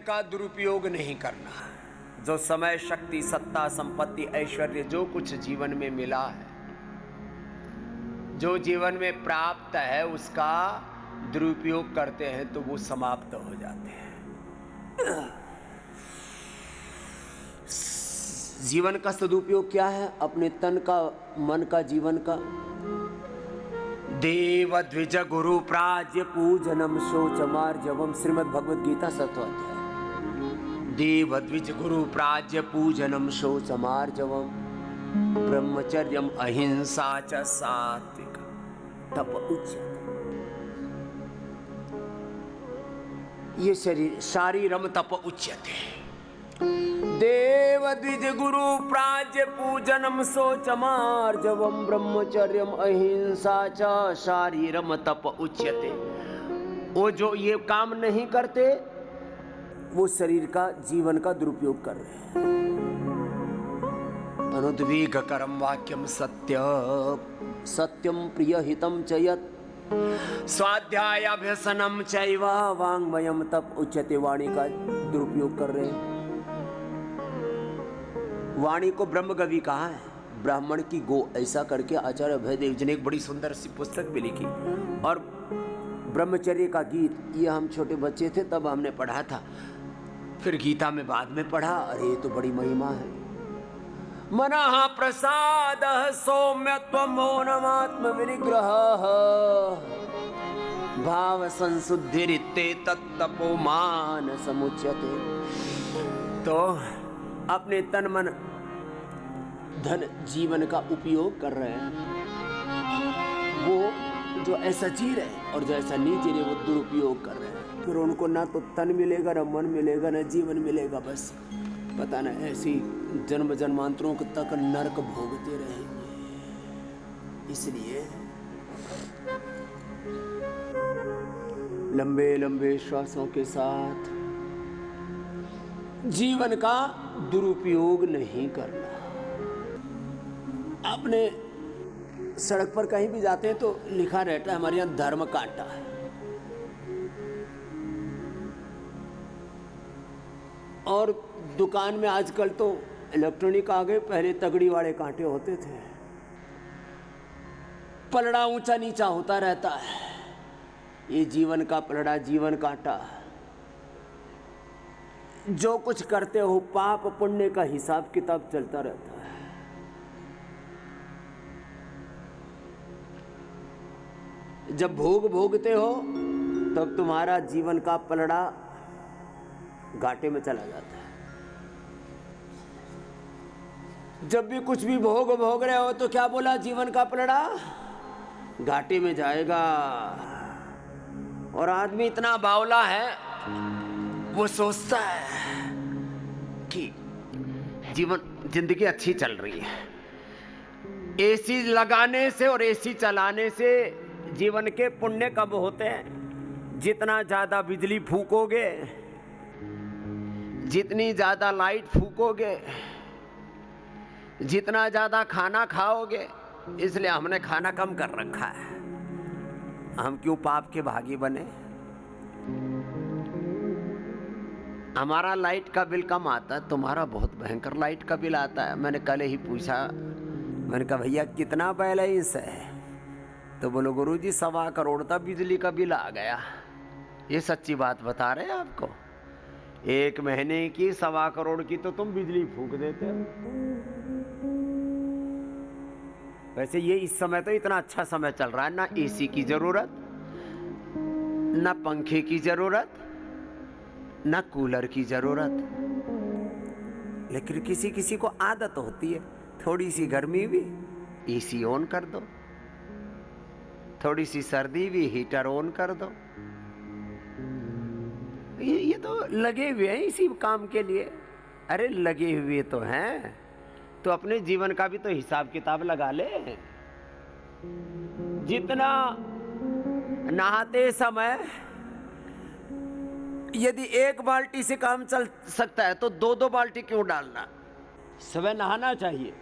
का दुरुपयोग नहीं करना। जो समय, शक्ति, सत्ता, संपत्ति, ऐश्वर्य जो कुछ जीवन में मिला है, जो जीवन में प्राप्त है, उसका दुरुपयोग करते हैं तो वो समाप्त हो जाते हैं। जीवन का सदुपयोग क्या है? अपने तन का, मन का, जीवन का। देव द्विज गुरु प्राज्य पूजनम शोचमार्जवम, श्रीमद् भगवद गीता 7वां अध्याय। देव द्विज गुरु प्राज्य पूजनम शोचमार्जवम, ब्रह्मचर्यम अहिंसा च सात्विक तप उच्यते। ये शरीर शारीरम तप उच्यते। देव द्विज गुरु प्राज्य पूजनम शोचमार्जवम, ब्रह्मचर्यम अहिंसा च शारीरम तप उच्यते। वो जो ये काम नहीं करते, वो शरीर का, जीवन का दुरुपयोग कर रहे हैं। अनुद्वेग करम वाक्यम सत्य सत्यम प्रिय हितम च यत् स्वाध्यायाभ्यसनम चैव वाङ्मयम तप उच्यते। वाणी का दुरुपयोग कर रहे हैं। वाणी को ब्रह्मगवि कहा है, ब्राह्मण की गो, ऐसा करके आचार्य अभयदेव जी ने एक बड़ी सुंदर सी पुस्तक भी लिखी। और ब्रह्मचर्य का गीत, ये हम छोटे बच्चे थे तब हमने पढ़ा था, फिर गीता में बाद में पढ़ा। अरे ये तो बड़ी महिमा है। मनः प्रसाद सौम्यत्व मौनमात्म विनिग्रह भाव संशुद्धिरित्ते तत्तपो मान समुच्यते। तो अपने तन, मन, धन, जीवन का उपयोग कर रहे हैं। वो जो ऐसा जी रहे और जो ऐसा नहीं जी रहे, वो दुरुपयोग कर रहे हैं। फिर उनको ना तो तन मिलेगा, ना मन मिलेगा, ना जीवन मिलेगा। बस पता ना ऐसी जन्म जन्मांतरों तक नरक भोगते रहेंगे। इसलिए लंबे लंबे श्वासों के साथ जीवन का दुरुपयोग नहीं करना। अपने सड़क पर कहीं भी जाते हैं तो लिखा रहता है हमारे यहाँ धर्म कांटा है। और दुकान में आजकल तो इलेक्ट्रॉनिक आ गए, पहले तगड़ी वाले कांटे होते थे। पलड़ा ऊंचा नीचा होता रहता है। ये जीवन का पलड़ा, जीवन कांटा। जो कुछ करते हो, पाप पुण्य का हिसाब किताब चलता रहता है। जब भोग भोगते हो तब तुम्हारा जीवन का पलड़ा घाटे में चला जाता है। जब भी कुछ भी भोग भोग रहे हो तो क्या बोला? जीवन का पलड़ा घाटे में जाएगा। और आदमी इतना बावला है, वो सोचता है कि जिंदगी अच्छी चल रही है। एसी लगाने से और एसी चलाने से जीवन के पुण्य कब होते हैं? जितना ज्यादा बिजली फूकोगे, जितनी ज्यादा लाइट फूकोगे, जितना ज्यादा खाना खाओगे। इसलिए हमने खाना कम कर रखा है। हम क्यों पाप के भागी बने? हमारा लाइट का बिल कम आता है, तुम्हारा बहुत भयंकर लाइट का बिल आता है। मैंने कल ही पूछा, मैंने कहा भैया कितना बैलेंस है? तो बोलो गुरुजी 1.25 करोड़ का बिजली का बिल आ गया। ये सच्ची बात बता रहे हैं आपको। 1 महीने की 1.25 करोड़ की तो तुम बिजली फूंक देते हो। वैसे ये इस समय तो इतना अच्छा समय चल रहा है, ना एसी की जरूरत, ना पंखे की जरूरत, ना कूलर की जरूरत। लेकिन किसी किसी को आदत होती है, थोड़ी सी गर्मी भी एसी ऑन कर दो, थोड़ी सी सर्दी भी हीटर ऑन कर दो। ये तो लगे हुए हैं इसी काम के लिए। अरे लगे हुए तो हैं, तो अपने जीवन का भी तो हिसाब किताब लगा ले। जितना नहाते समय यदि 1 बाल्टी से काम चल सकता है तो 2-2 बाल्टी क्यों डालना? सुबह नहाना चाहिए,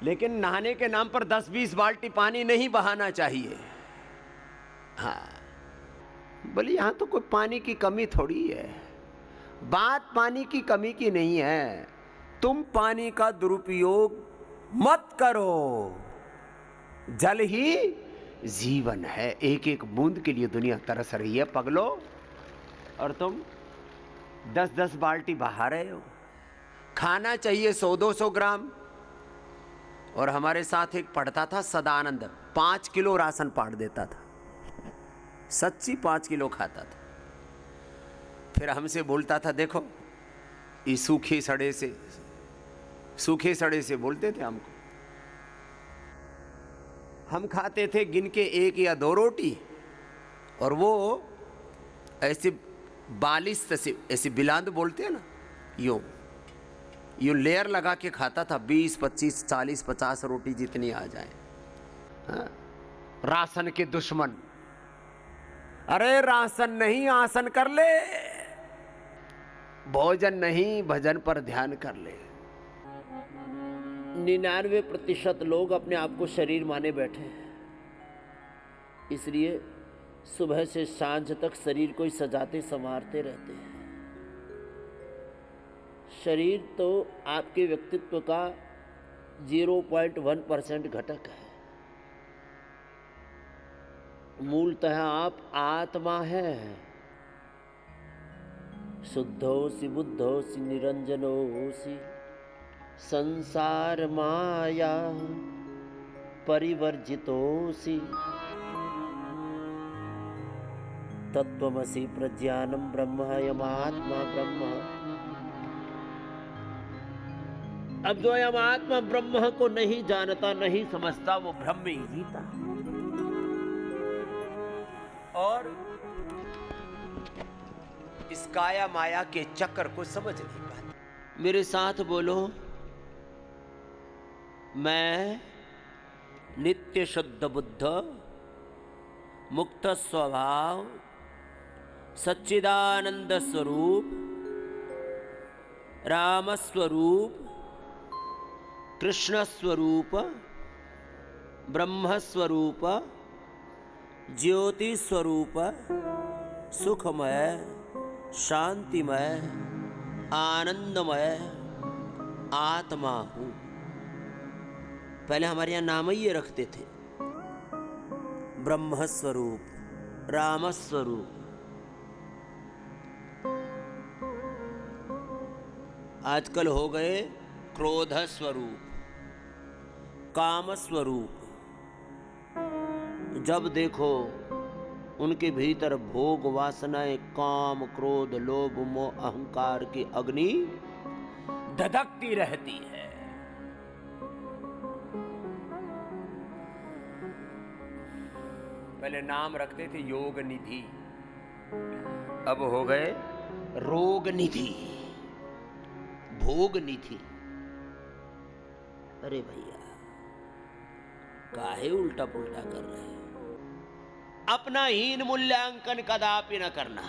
लेकिन नहाने के नाम पर 10-20 बाल्टी पानी नहीं बहाना चाहिए। हाँ, बोले यहाँ तो कोई पानी की कमी थोड़ी है। बात पानी की कमी की नहीं है, तुम पानी का दुरुपयोग मत करो। जल ही जीवन है, एक एक बूंद के लिए दुनिया तरस रही है पगलो, और तुम 10-10 बाल्टी बहा रहे हो। खाना चाहिए 100-200 ग्राम। और हमारे साथ एक पढ़ता था सदानंद, 5 किलो राशन पाट देता था, सच्ची 5 किलो खाता था। फिर हमसे बोलता था, देखो इस सूखे सड़े से बोलते थे हमको। हम खाते थे गिन के 1 या 2 रोटी, और वो ऐसे 42 ऐसे बिलांद बोलते हैं ना, यूं लेयर लगा के खाता था, 20, 25, 40, 50 रोटी जितनी आ जाए। हाँ? राशन के दुश्मन, अरे राशन नहीं आसन कर ले, भोजन नहीं भजन पर ध्यान कर ले। 99% लोग अपने आप को शरीर माने बैठे हैं, इसलिए सुबह से सांझ तक शरीर को ही सजाते संवारते रहते हैं। शरीर तो आपके व्यक्तित्व का 0.1% घटक है। मूलतः आप आत्मा है। शुद्धोसि बुद्धोसि निरंजनोसि संसार माया परिवर्जितोसि तत्त्वमसि प्रज्ञानम ब्रह्म यमात्मा ब्रह्म। अब जो यमात्मा ब्रह्म को नहीं जानता, नहीं समझता, वो भ्रम में ही जीता और इस काया माया के चक्कर को समझ नहीं पाता। मेरे साथ बोलो, मैं नित्य शुद्ध बुद्ध मुक्त स्वभाव सच्चिदानंद स्वरूप राम स्वरूप कृष्ण स्वरूप ब्रह्म स्वरूप ज्योति स्वरूप सुखमय शांतिमय आनंदमय आत्मा हूँ। पहले हमारे यहाँ नाम ही ये रखते थे, ब्रह्म स्वरूप राम स्वरूप। आजकल हो गए क्रोध स्वरूप काम स्वरूप। जब देखो उनके भीतर भोग वासनाएं काम क्रोध लोभ मोह अहंकार की अग्नि धधकती रहती है। पहले नाम रखते थे योग निधि, अब हो गए रोग निधि भोग निधि। अरे भैया काहे उल्टा पुल्टा कर रहे हैं? अपना हीन मूल्यांकन कदापि न करना।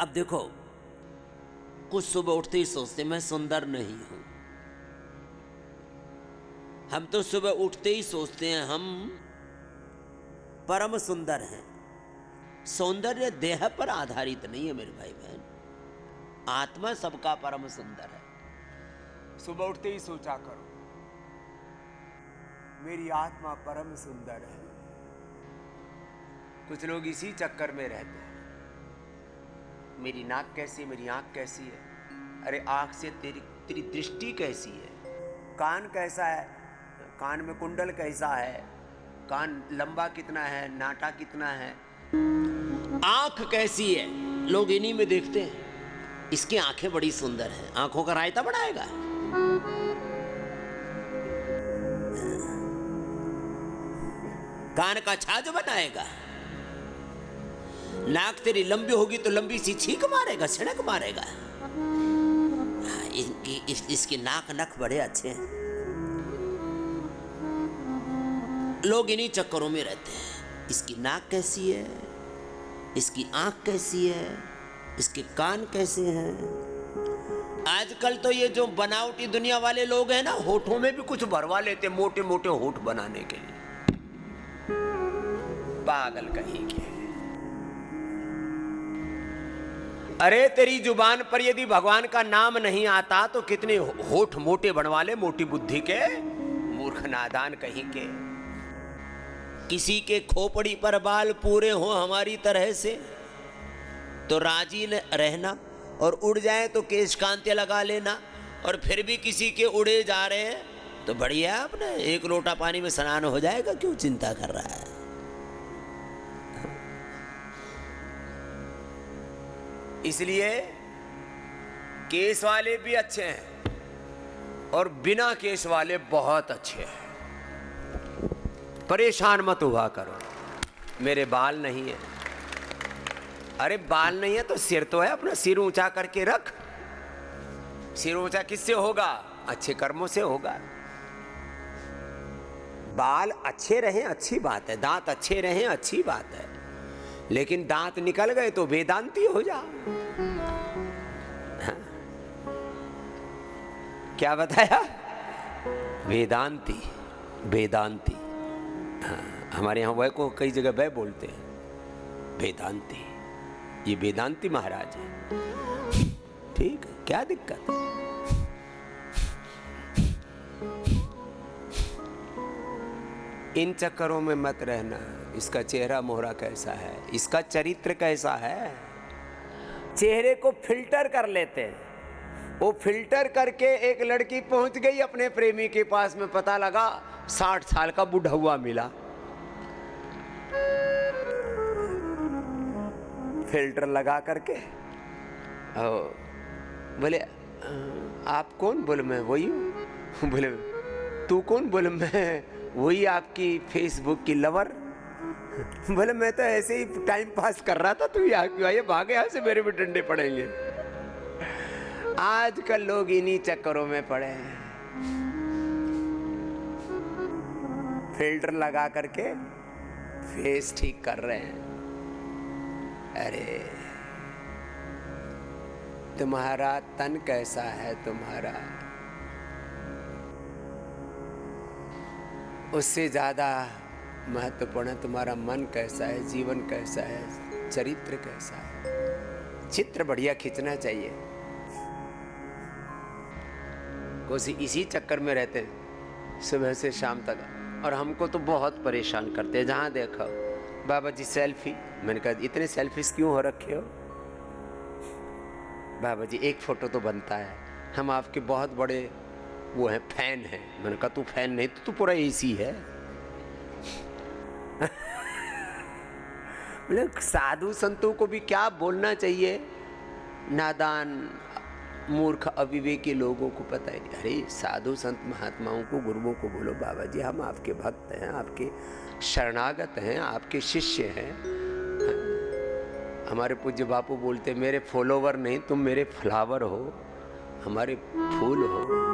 अब देखो, कुछ सुबह उठते ही सोचते मैं सुंदर नहीं हूं। हम तो सुबह उठते ही सोचते हैं हम परम सुंदर हैं। सौंदर्य देह पर आधारित नहीं है मेरे भाई बहन, आत्मा सबका परम सुंदर है। सुबह उठते ही सोचा करो मेरी आत्मा परम सुंदर है। कुछ लोग इसी चक्कर में रहते हैं, मेरी नाक कैसी है, मेरी आंख कैसी है। अरे आंख से तेरी दृष्टि कैसी है, कान कैसा है, कान में कुंडल कैसा है, कान लंबा कितना है, नाटा कितना है, आंख कैसी है, लोग इन्हीं में देखते हैं। इसकी आंखें बड़ी सुंदर हैं, आंखों का रायता बनाएगा। कान का छाज बनाएगा। नाक तेरी लंबी होगी तो लंबी सी छींक मारेगा, छिड़क मारेगा। इसकी नाक नख बड़े अच्छे हैं। लोग इन्हीं चक्करों में रहते हैं। इसकी नाक कैसी है, इसकी आंख कैसी है, इसके कान कैसे हैं। आजकल तो ये जो बनावटी दुनिया वाले लोग हैं ना, होठों में भी कुछ भरवा लेते, मोटे मोटे होठ बनाने के लिए। पागल कहीं के। अरे तेरी जुबान पर यदि भगवान का नाम नहीं आता तो कितने होठ मोटे बनवा ले, मोटी बुद्धि के मूर्ख नादान कहीं के। किसी के खोपड़ी पर बाल पूरे हो हमारी तरह से तो राजी न रहना, और उड़ जाए तो केश कांते लगा लेना, और फिर भी किसी के उड़े जा रहे हैं तो बढ़िया, आपने एक लोटा पानी में स्नान हो जाएगा, क्यों चिंता कर रहा है। इसलिए केस वाले भी अच्छे हैं और बिना केस वाले बहुत अच्छे हैं। परेशान मत हुआ करो, मेरे बाल नहीं है। अरे बाल नहीं है तो सिर तो है, अपना सिर ऊंचा करके रख। सिर ऊंचा किससे होगा? अच्छे कर्मों से होगा। बाल अच्छे रहें अच्छी बात है, दांत अच्छे रहें अच्छी बात है, लेकिन दांत निकल गए तो वेदांती हो जा। हाँ? क्या बताया? वेदांती, वेदांती। हाँ, हमारे यहाँ वह को कई जगह वह बोलते हैं, वेदांती। ये वेदांती महाराज है। ठीक है, क्या दिक्कत है? इन चक्करों में मत रहना। इसका चेहरा मोहरा कैसा है, इसका चरित्र कैसा है, चेहरे को फिल्टर कर लेते हैं। वो फिल्टर करके एक लड़की पहुंच गई अपने प्रेमी के पास में, पता लगा 60 साल का बूढ़ा हुआ मिला। फिल्टर लगा करके बोले आप कौन? बोले मैं वही हूँ। बोले तू कौन? बोले मैं वही आपकी फेसबुक की लवर। बोले मैं तो ऐसे ही टाइम पास कर रहा था, तू यहाँ क्यों आए? भागे यहाँ से, मेरे भी डंडे पड़ेंगे। आजकल लोग इन्हीं चक्करों में पड़े हैं, फिल्टर लगा करके फेस ठीक कर रहे हैं। अरे तुम्हारा तन कैसा है, तुम्हारा उससे ज्यादा महत्वपूर्ण है तुम्हारा मन कैसा है, जीवन कैसा है, चरित्र कैसा है। चित्र बढ़िया खींचना चाहिए। कोई इसी चक्कर में रहते हैं सुबह से शाम तक, और हमको तो बहुत परेशान करते हैं। जहाँ देखो बाबा जी सेल्फी। मैंने कहा इतने सेल्फीज क्यों हो रखे हो? बाबा जी एक फोटो तो बनता है, हम आपके बहुत बड़े वो हैं, फैन हैं। मैंने कहा तू फैन नहीं तो तू पूरा एसी है। मतलब साधु संतों को भी क्या बोलना चाहिए, नादान मूर्ख अविवेकी लोगों को पता ही नहीं। अरे साधु संत महात्माओं को, गुरुओं को बोलो बाबा जी हम आपके भक्त हैं, आपके शरणागत हैं, आपके शिष्य हैं। हमारे पूज्य बापू बोलते मेरे फॉलोवर नहीं तुम मेरे फ्लावर हो, हमारे फूल हो।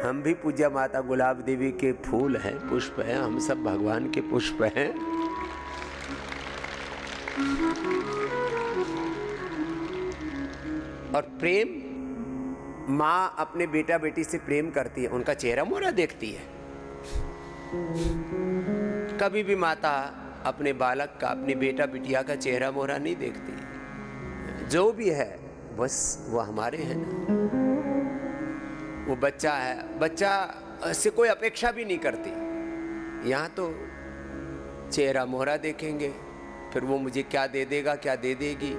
हम भी पूज्य माता गुलाब देवी के फूल हैं, पुष्प हैं, हम सब भगवान के पुष्प हैं। और प्रेम, माँ अपने बेटा बेटी से प्रेम करती है, उनका चेहरा मोहरा देखती है। कभी भी माता अपने बालक का, अपने बेटा बिटिया का चेहरा मोहरा नहीं देखती। जो भी है बस वो हमारे हैं ना। वो बच्चा है, बच्चा से कोई अपेक्षा भी नहीं करती। यहाँ तो चेहरा मोहरा देखेंगे, फिर वो मुझे क्या दे देगा, क्या दे देगी,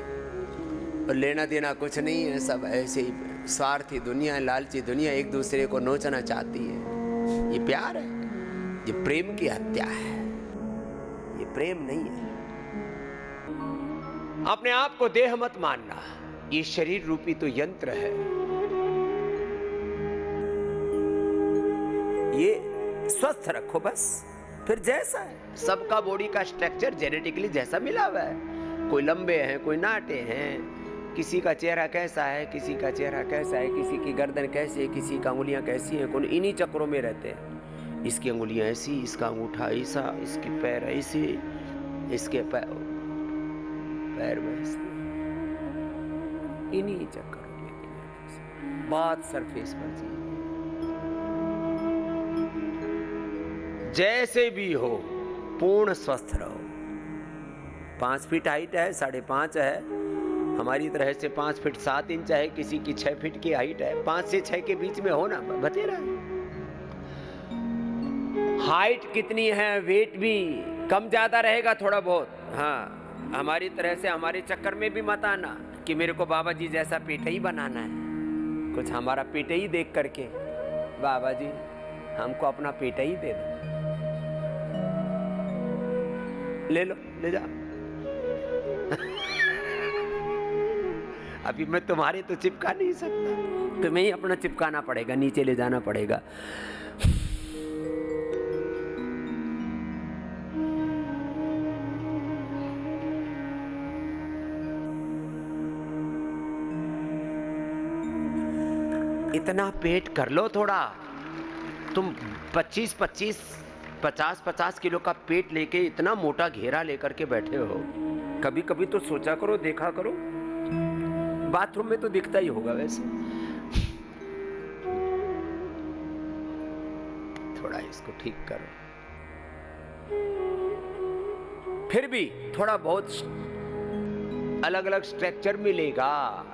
और लेना देना कुछ नहीं है। सब ऐसे ही स्वार्थी दुनिया, लालची दुनिया एक दूसरे को नोचना चाहती है। ये प्यार है? ये प्रेम की हत्या है, ये प्रेम नहीं है। अपने आप को देह मत मानना, ये शरीर रूपी तो यंत्र है। ये स्वस्थ रखो बस, फिर जैसा है सबका बॉडी का स्ट्रक्चर जेनेटिकली जैसा मिला हुआ है। कोई लंबे हैं, कोई नाटे हैं, किसी का चेहरा कैसा है, किसी का चेहरा कैसा है, किसी की गर्दन कैसी है, किसी का अंगुलियां कैसी हैं। कौन इन्हीं चक्रों में रहते हैं। इसकी अंगुलियां ऐसी, इसका अंगूठा ऐसा, इसके पैर ऐसे, इसके पैर वैसे, इन्हीं चक्करों में बात सरफेस पर जी। जैसे भी हो पूर्ण स्वस्थ रहो। 5 फीट हाइट है, 5.5 है, हमारी तरह से 5 फीट 7 इंच है, किसी की 6 फीट की हाइट है, 5 से 6 के बीच में हो ना, बतेरा है। हाइट कितनी है, वेट भी कम ज्यादा रहेगा थोड़ा बहुत। हाँ, हमारी तरह से हमारे चक्कर में भी मत आना कि मेरे को बाबा जी जैसा पेट ही बनाना है। कुछ हमारा पेट ही देख करके बाबा जी हमको अपना पेट ही दे दो, ले लो, ले जा। अभी मैं तुम्हारे तो चिपका नहीं सकता, तुम्हें ही अपना चिपकाना पड़ेगा, नीचे ले जाना पड़ेगा। इतना पेट कर लो थोड़ा। तुम 50 किलो का पेट लेके इतना मोटा घेरा लेकर के बैठे हो, कभी कभी तो सोचा करो, देखा करो। बाथरूम में तो दिखता ही होगा वैसे। थोड़ा इसको ठीक करो। फिर भी थोड़ा बहुत अलग अलग स्ट्रक्चर मिलेगा।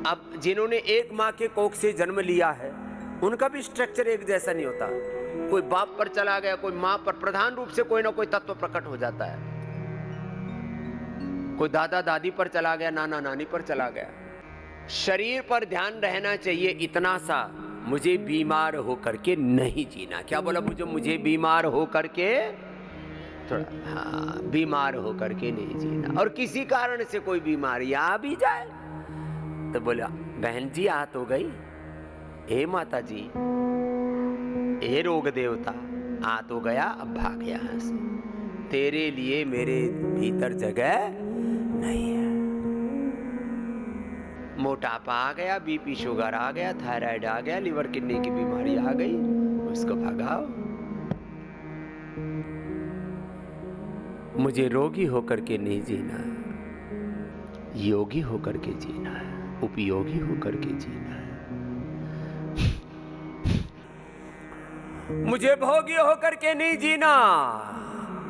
अब जिन्होंने एक माँ के कोख से जन्म लिया है उनका भी स्ट्रक्चर एक जैसा नहीं होता। कोई बाप पर चला गया, कोई माँ पर, प्रधान रूप से कोई ना कोई तत्व प्रकट हो जाता है। कोई दादा दादी पर चला गया, नाना नानी पर चला गया। शरीर पर ध्यान रहना चाहिए इतना सा, मुझे बीमार होकर के नहीं जीना। क्या बोला? मुझे बीमार होकर के, थोड़ा हाँ, बीमार होकर के नहीं जीना। और किसी कारण से कोई बीमारी आ भी जाए तो बोला बहन जी आ तो गई, हे माता जी, हे रोग देवता, आ तो गया, अब भाग यहाँ से, तेरे लिए मेरे भीतर जगह नहीं है। मोटापा आ गया, बीपी शुगर आ गया, थायराइड आ गया, लिवर किडनी की बीमारी आ गई, उसको भगाओ। मुझे रोगी होकर के नहीं जीना है, योगी होकर के जीना है, उपयोगी होकर के जीना है। मुझे भोगी होकर के नहीं जीना,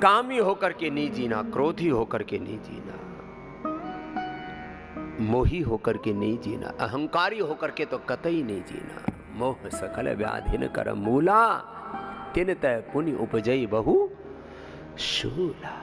कामी होकर के नहीं जीना, क्रोधी होकर के नहीं जीना, मोही होकर के नहीं जीना, अहंकारी होकर के तो कतई नहीं जीना। मोह सकल व्याधि न कर मूला, तिन तय पुनि उपजई बहु शूला।